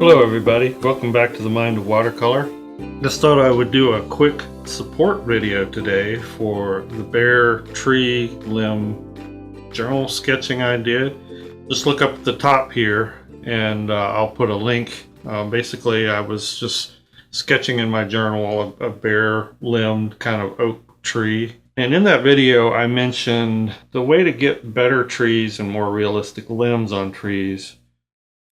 Hello everybody, welcome back to the Mind of Watercolor. Just thought I would do a quick support video today for the bare tree limb journal sketching I did. Just look up at the top here and I'll put a link. Basically I was just sketching in my journal a bare limbed kind of oak tree. And in that video I mentioned the way to get better trees and more realistic limbs on trees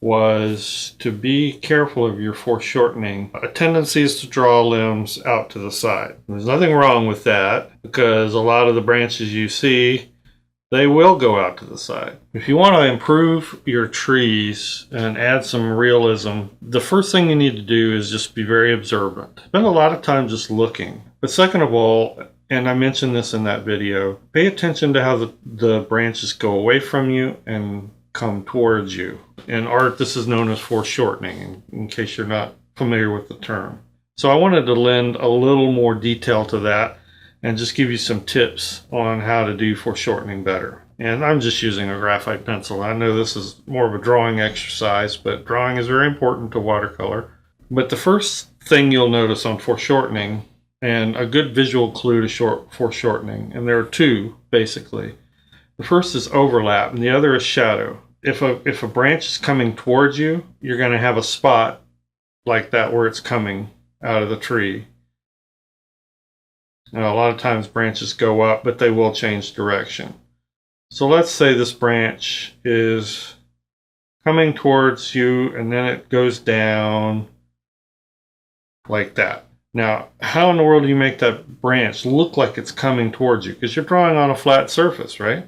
was to be careful of your foreshortening. A tendency is to draw limbs out to the side. There's nothing wrong with that because a lot of the branches you see, they will go out to the side. If you want to improve your trees and add some realism, the first thing you need to do is just be very observant. Spend a lot of time just looking. But second of all, and I mentioned this in that video, pay attention to how the branches go away from you and come towards you. In art, this is known as foreshortening, in case you're not familiar with the term. So I wanted to lend a little more detail to that and just give you some tips on how to do foreshortening better. And I'm just using a graphite pencil. I know this is more of a drawing exercise, but drawing is very important to watercolor. But the first thing you'll notice on foreshortening, and a good visual clue to foreshortening, and there are two basically. The first is overlap and the other is shadow. If a branch is coming towards you, you're going to have a spot like that where it's coming out of the tree. Now, a lot of times branches go up, but they will change direction. So let's say this branch is coming towards you and then it goes down like that. Now, how in the world do you make that branch look like it's coming towards you? Because you're drawing on a flat surface, right?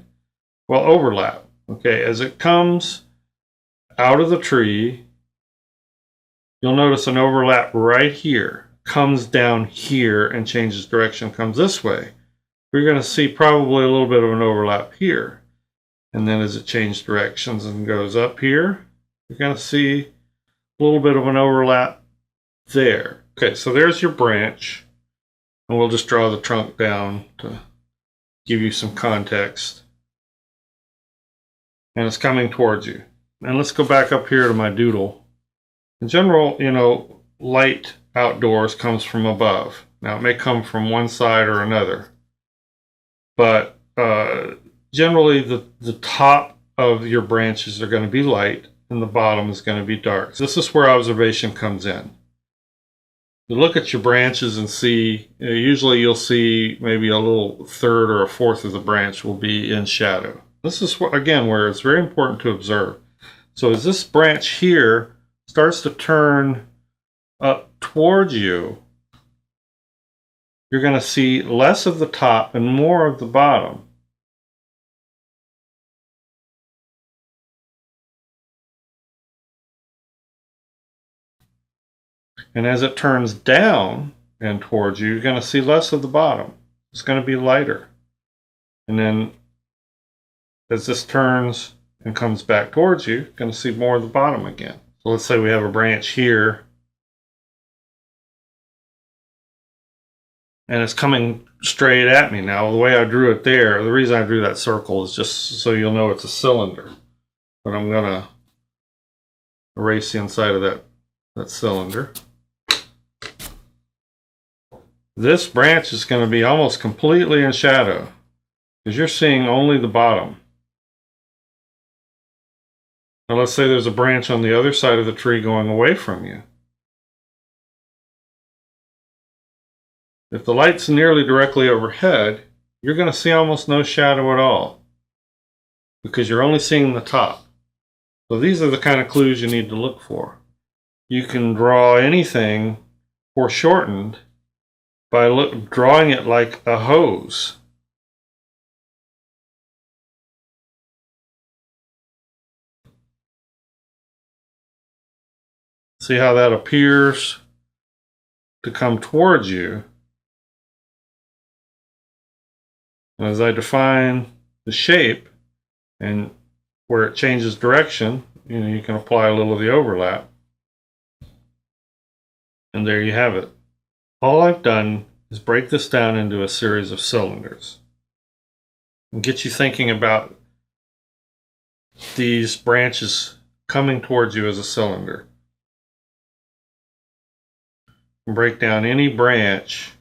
Well, overlap. Okay, as it comes out of the tree, you'll notice an overlap right here. Comes down here and changes direction, comes this way. We're going to see probably a little bit of an overlap here. And then as it changes directions and goes up here, you're going to see a little bit of an overlap there. Okay, so there's your branch. And we'll just draw the trunk down to give you some context. And it's coming towards you. And let's go back up here to my doodle. In general, light outdoors comes from above. Now, it may come from one side or another. But generally, the top of your branches are going to be light, and the bottom is going to be dark. This is where observation comes in. You look at your branches and see, usually you'll see maybe a little third or a fourth of the branch will be in shadow. This is, again, where it's very important to observe. So as this branch here starts to turn up towards you, you're going to see less of the top and more of the bottom. And as it turns down and towards you, you're going to see less of the bottom. It's going to be lighter. And then as this turns and comes back towards you, you're going to see more of the bottom again. So let's say we have a branch here. And it's coming straight at me. Now, the way I drew it there, the reason I drew that circle is just so you'll know it's a cylinder. But I'm going to erase the inside of that cylinder. This branch is going to be almost completely in shadow because you're seeing only the bottom. Now let's say there's a branch on the other side of the tree going away from you. If the light's nearly directly overhead, you're going to see almost no shadow at all because you're only seeing the top. So these are the kind of clues you need to look for. You can draw anything foreshortened by drawing it like a hose. See how that appears to come towards you. And as I define the shape and where it changes direction, you can apply a little of the overlap. And there you have it. All I've done is break this down into a series of cylinders and get you thinking about these branches coming towards you as a cylinder. and break down any branch.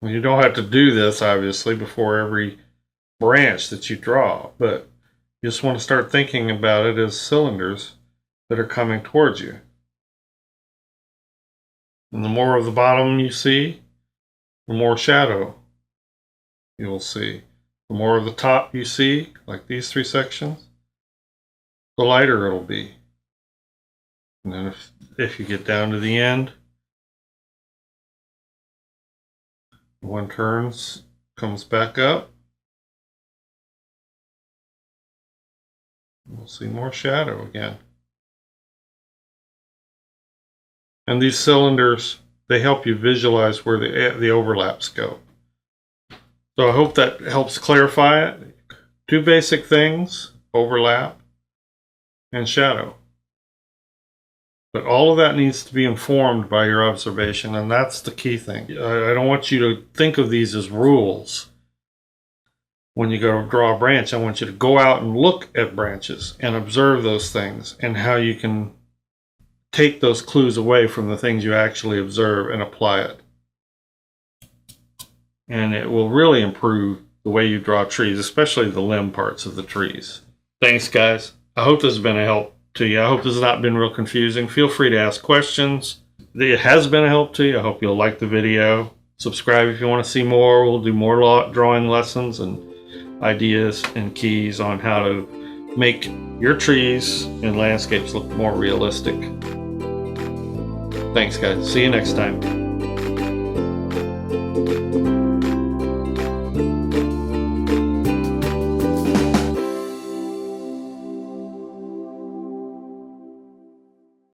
You don't have to do this, obviously, before every branch that you draw, but you just want to start thinking about it as cylinders that are coming towards you. And the more of the bottom you see, the more shadow you will see. The more of the top you see, like these three sections, the lighter it'll be. And then if you get down to the end, one turns, comes back up, we'll see more shadow again. And these cylinders, they help you visualize where the overlaps go. So I hope that helps clarify it. Two basic things: overlap and shadow. But all of that needs to be informed by your observation, and that's the key thing. I don't want you to think of these as rules. When you go to draw a branch, I want you to go out and look at branches and observe those things and how you can take those clues away from the things you actually observe and apply it. And it will really improve the way you draw trees, especially the limb parts of the trees. Thanks, guys. I hope this has been a help to you. I hope this has not been real confusing. Feel free to ask questions. It has been a help to you. I hope you'll like the video. Subscribe if you want to see more. We'll do more drawing lessons and ideas and keys on how to make your trees and landscapes look more realistic. Thanks, guys. See you next time.